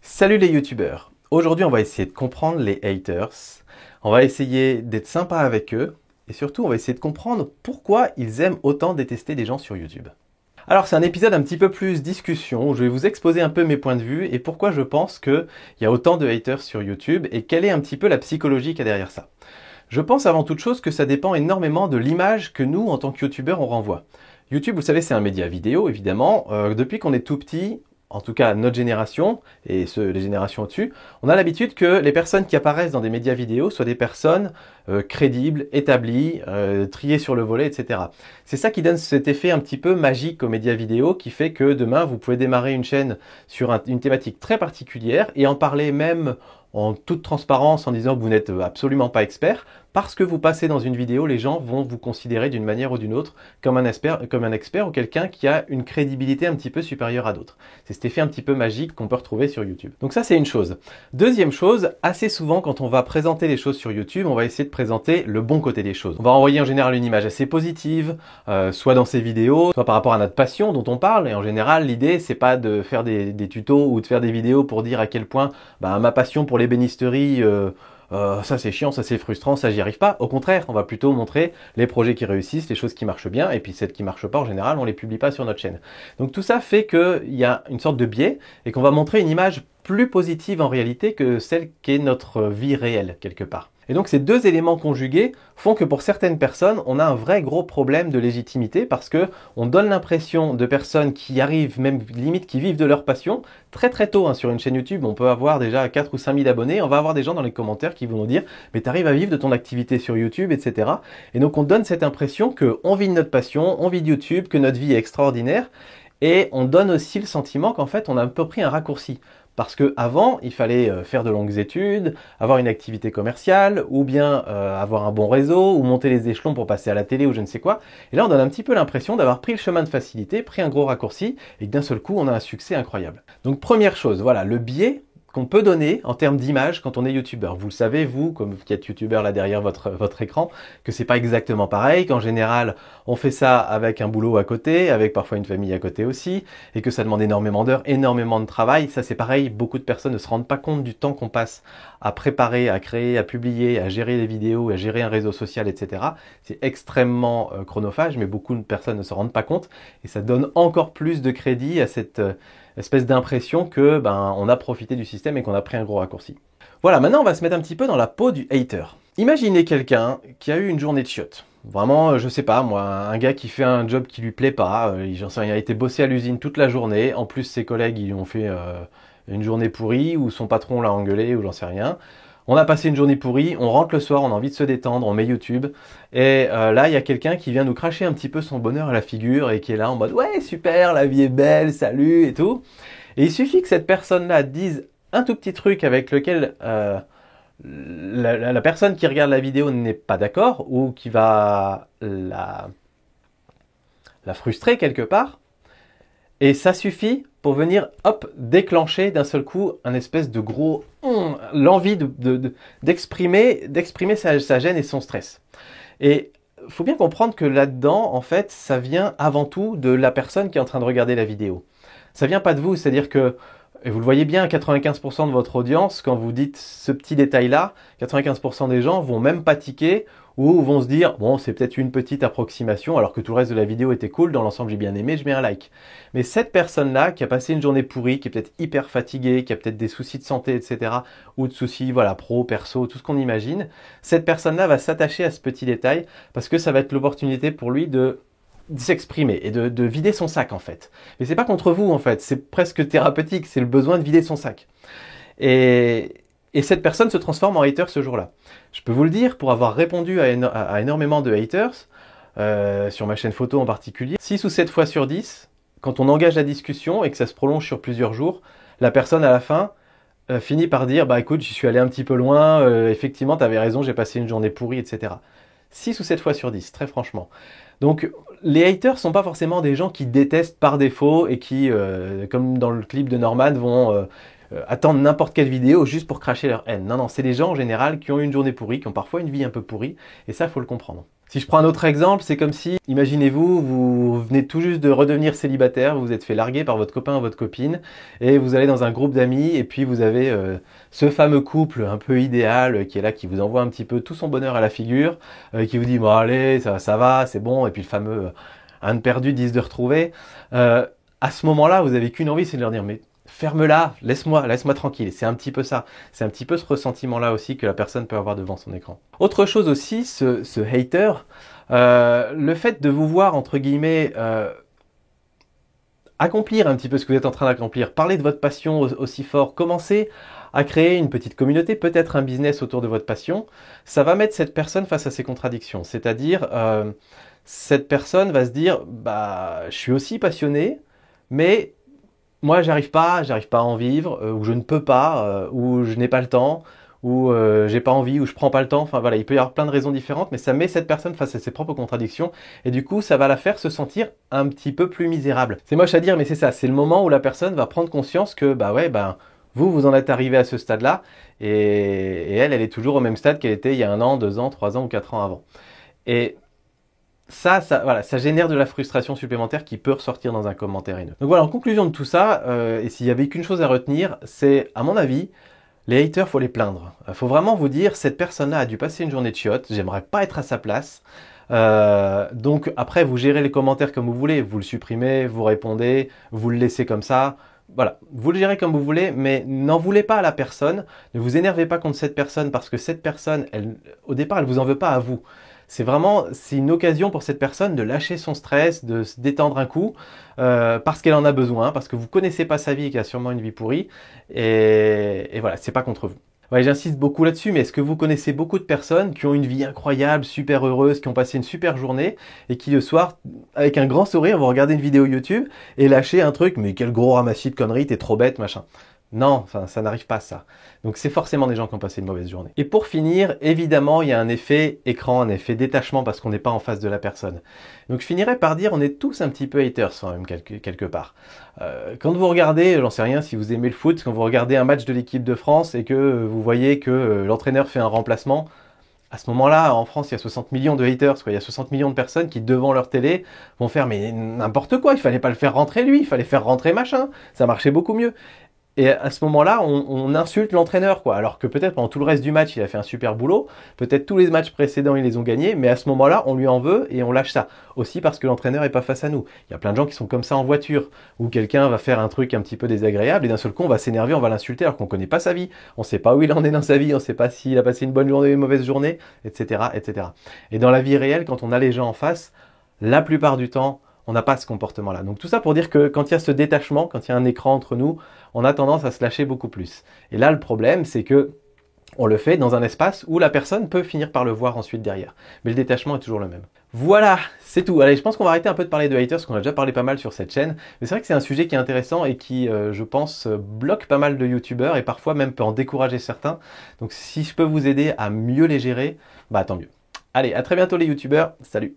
Salut les youtubeurs. Aujourd'hui on va essayer de comprendre les haters, on va essayer d'être sympa avec eux et surtout on va essayer de comprendre pourquoi ils aiment autant détester des gens sur YouTube. Alors c'est un épisode un petit peu plus discussion où je vais vous exposer un peu mes points de vue et pourquoi je pense qu'il y a autant de haters sur YouTube et quelle est un petit peu la psychologie qu'il y a derrière ça. Je pense avant toute chose que ça dépend énormément de l'image que nous en tant que youtubeurs on renvoie. YouTube, vous savez, c'est un média vidéo évidemment. Depuis qu'on est tout petit, en tout cas notre génération et les générations au-dessus, on a l'habitude que les personnes qui apparaissent dans des médias vidéo soient des personnes crédibles, établies, triées sur le volet, etc. C'est ça qui donne cet effet un petit peu magique aux médias vidéo qui fait que demain vous pouvez démarrer une chaîne sur une thématique très particulière et en parler même en toute transparence en disant que vous n'êtes absolument pas expert. Parce que vous passez dans une vidéo, les gens vont vous considérer d'une manière ou d'une autre comme un expert ou quelqu'un qui a une crédibilité un petit peu supérieure à d'autres. C'est cet effet un petit peu magique qu'on peut retrouver sur YouTube. Donc ça, c'est une chose. Deuxième chose, assez souvent quand on va présenter les choses sur YouTube, on va essayer de présenter le bon côté des choses. On va envoyer en général une image assez positive, soit dans ces vidéos, soit par rapport à notre passion dont on parle. Et en général, l'idée, c'est pas de faire des tutos ou de faire des vidéos pour dire à quel point ma passion pour l'ébénisterie... ça c'est chiant, ça c'est frustrant, ça j'y arrive pas. Au contraire, on va plutôt montrer les projets qui réussissent, les choses qui marchent bien, et puis celles qui marchent pas en général, on les publie pas sur notre chaîne. Donc tout ça fait qu'il y a une sorte de biais et qu'on va montrer une image plus positive en réalité que celle qu'est notre vie réelle quelque part. Et donc ces deux éléments conjugués font que pour certaines personnes, on a un vrai gros problème de légitimité parce que on donne l'impression de personnes qui arrivent, même limite qui vivent de leur passion, très très tôt sur une chaîne YouTube, on peut avoir déjà 4 ou 5 000 abonnés, on va avoir des gens dans les commentaires qui vont nous dire « mais tu arrives à vivre de ton activité sur YouTube, etc. » Et donc on donne cette impression qu'on vit de notre passion, on vit de YouTube, que notre vie est extraordinaire et on donne aussi le sentiment qu'en fait on a un peu pris un raccourci. Parce qu'avant, il fallait faire de longues études, avoir une activité commerciale, ou bien avoir un bon réseau, ou monter les échelons pour passer à la télé ou je ne sais quoi. Et là, on donne un petit peu l'impression d'avoir pris le chemin de facilité, pris un gros raccourci, et que d'un seul coup, on a un succès incroyable. Donc première chose, voilà, le biais qu'on peut donner en termes d'image quand on est youtubeur. Vous le savez, vous, comme qui êtes youtubeur là derrière votre écran, que c'est pas exactement pareil, qu'en général, on fait ça avec un boulot à côté, avec parfois une famille à côté aussi, et que ça demande énormément d'heures, énormément de travail. Ça, c'est pareil, beaucoup de personnes ne se rendent pas compte du temps qu'on passe à préparer, à créer, à publier, à gérer les vidéos, à gérer un réseau social, etc. C'est extrêmement chronophage, mais beaucoup de personnes ne se rendent pas compte, et ça donne encore plus de crédit à cette espèce d'impression que on a profité du système et qu'on a pris un gros raccourci. Voilà, maintenant on va se mettre un petit peu dans la peau du hater. Imaginez quelqu'un qui a eu une journée de chiottes. Vraiment, je sais pas, moi, un gars qui fait un job qui lui plaît pas, j'en sais rien, il a été bossé à l'usine toute la journée, en plus ses collègues ils ont fait une journée pourrie, ou son patron l'a engueulé, ou j'en sais rien. On a passé une journée pourrie, on rentre le soir, on a envie de se détendre, on met YouTube, et là il y a quelqu'un qui vient nous cracher un petit peu son bonheur à la figure et qui est là en mode « ouais super, la vie est belle, salut » et tout. Et il suffit que cette personne-là dise un tout petit truc avec lequel la personne qui regarde la vidéo n'est pas d'accord ou qui va la frustrer quelque part, et ça suffit pour venir, hop, déclencher d'un seul coup un espèce de gros... l'envie d'exprimer sa gêne et son stress. Et il faut bien comprendre que là-dedans, en fait, ça vient avant tout de la personne qui est en train de regarder la vidéo. Ça vient pas de vous, c'est-à-dire que, et vous le voyez bien, 95% de votre audience, quand vous dites ce petit détail-là, 95% des gens vont même pas tiquer ou vont se dire « bon, c'est peut-être une petite approximation, alors que tout le reste de la vidéo était cool, dans l'ensemble j'ai bien aimé, je mets un like ». Mais cette personne-là, qui a passé une journée pourrie, qui est peut-être hyper fatiguée, qui a peut-être des soucis de santé, etc., ou de soucis, voilà, pro, perso, tout ce qu'on imagine, cette personne-là va s'attacher à ce petit détail, parce que ça va être l'opportunité pour lui de s'exprimer et de vider son sac en fait. Mais c'est pas contre vous en fait, c'est presque thérapeutique, c'est le besoin de vider son sac. Et cette personne se transforme en hater ce jour-là. Je peux vous le dire, pour avoir répondu à énormément de haters, sur ma chaîne photo en particulier, 6 ou 7 fois sur 10, quand on engage la discussion et que ça se prolonge sur plusieurs jours, la personne à la fin finit par dire « bah écoute, j'y suis allé un petit peu loin, effectivement t'avais raison, j'ai passé une journée pourrie, etc. » 6 ou 7 fois sur 10, très franchement. Donc les haters sont pas forcément des gens qui détestent par défaut et qui, comme dans le clip de Norman, vont attendre n'importe quelle vidéo juste pour cracher leur haine. Non, non, c'est des gens en général qui ont une journée pourrie, qui ont parfois une vie un peu pourrie, et ça, faut le comprendre. Si je prends un autre exemple, c'est comme si, imaginez-vous, vous venez tout juste de redevenir célibataire, vous vous êtes fait larguer par votre copain ou votre copine, et vous allez dans un groupe d'amis, et puis vous avez ce fameux couple un peu idéal qui est là, qui vous envoie un petit peu tout son bonheur à la figure, qui vous dit bon allez, ça va, c'est bon, et puis le fameux un de perdu, 10 de retrouvé. À ce moment-là, vous avez qu'une envie, c'est de leur dire mais ferme-la, laisse-moi tranquille. C'est un petit peu ça. C'est un petit peu ce ressentiment-là aussi que la personne peut avoir devant son écran. Autre chose aussi, ce hater, le fait de vous voir, entre guillemets, accomplir un petit peu ce que vous êtes en train d'accomplir, parler de votre passion aussi fort, commencer à créer une petite communauté, peut-être un business autour de votre passion, ça va mettre cette personne face à ses contradictions. C'est-à-dire, cette personne va se dire, bah, je suis aussi passionné, mais moi, j'arrive pas à en vivre, ou je ne peux pas, ou je n'ai pas le temps, ou j'ai pas envie, ou je prends pas le temps. Enfin voilà, il peut y avoir plein de raisons différentes, mais ça met cette personne face à ses propres contradictions, et du coup, ça va la faire se sentir un petit peu plus misérable. C'est moche à dire, mais c'est ça. C'est le moment où la personne va prendre conscience que bah ouais, ben vous en êtes arrivé à ce stade-là, et elle est toujours au même stade qu'elle était il y a 1 an, 2 ans, 3 ans ou 4 ans avant. Et voilà, ça génère de la frustration supplémentaire qui peut ressortir dans un commentaire haineux. Donc voilà, en conclusion de tout ça, et s'il y avait qu'une chose à retenir, c'est, à mon avis, les haters, faut les plaindre. Faut vraiment vous dire, cette personne-là a dû passer une journée de chiottes, j'aimerais pas être à sa place. Donc après, vous gérez les commentaires comme vous voulez, vous le supprimez, vous répondez, vous le laissez comme ça. Voilà, vous le gérez comme vous voulez, mais n'en voulez pas à la personne, ne vous énervez pas contre cette personne parce que cette personne, au départ, elle vous en veut pas à vous. C'est une occasion pour cette personne de lâcher son stress, de se détendre un coup, parce qu'elle en a besoin, parce que vous connaissez pas sa vie et qu'elle a sûrement une vie pourrie, et voilà, c'est pas contre vous. Ouais, j'insiste beaucoup là-dessus, mais est-ce que vous connaissez beaucoup de personnes qui ont une vie incroyable, super heureuse, qui ont passé une super journée, et qui le soir, avec un grand sourire, vont regarder une vidéo YouTube et lâcher un truc, mais quel gros ramassis de conneries, t'es trop bête, machin. Non, enfin, ça n'arrive pas ça. Donc c'est forcément des gens qui ont passé une mauvaise journée. Et pour finir, évidemment, il y a un effet écran, un effet détachement parce qu'on n'est pas en face de la personne. Donc je finirais par dire, on est tous un petit peu haters quand même quelque part. Quand vous regardez, j'en sais rien si vous aimez le foot, quand vous regardez un match de l'équipe de France et que vous voyez que l'entraîneur fait un remplacement, à ce moment-là, en France, il y a 60 millions de haters, quoi. Il y a 60 millions de personnes qui, devant leur télé, vont faire mais n'importe quoi, il fallait pas le faire rentrer lui, il fallait faire rentrer machin, ça marchait beaucoup mieux. Et à ce moment-là, on insulte l'entraîneur, quoi. Alors que peut-être pendant tout le reste du match, il a fait un super boulot. Peut-être tous les matchs précédents, ils les ont gagnés. Mais à ce moment-là, on lui en veut et on lâche ça. Aussi parce que l'entraîneur est pas face à nous. Il y a plein de gens qui sont comme ça en voiture, où quelqu'un va faire un truc un petit peu désagréable et d'un seul coup, on va s'énerver, on va l'insulter alors qu'on connaît pas sa vie. On sait pas où il en est dans sa vie, on sait pas s'il a passé une bonne journée ou une mauvaise journée, etc., etc. Et dans la vie réelle, quand on a les gens en face, la plupart du temps, on n'a pas ce comportement-là. Donc tout ça pour dire que quand il y a ce détachement, quand il y a un écran entre nous, on a tendance à se lâcher beaucoup plus. Et là, le problème, c'est que on le fait dans un espace où la personne peut finir par le voir ensuite derrière. Mais le détachement est toujours le même. Voilà, c'est tout. Allez, je pense qu'on va arrêter un peu de parler de haters, parce qu'on a déjà parlé pas mal sur cette chaîne. Mais c'est vrai que c'est un sujet qui est intéressant et qui, je pense, bloque pas mal de youtubeurs et parfois même peut en décourager certains. Donc si je peux vous aider à mieux les gérer, bah tant mieux. Allez, à très bientôt les youtubeurs. Salut!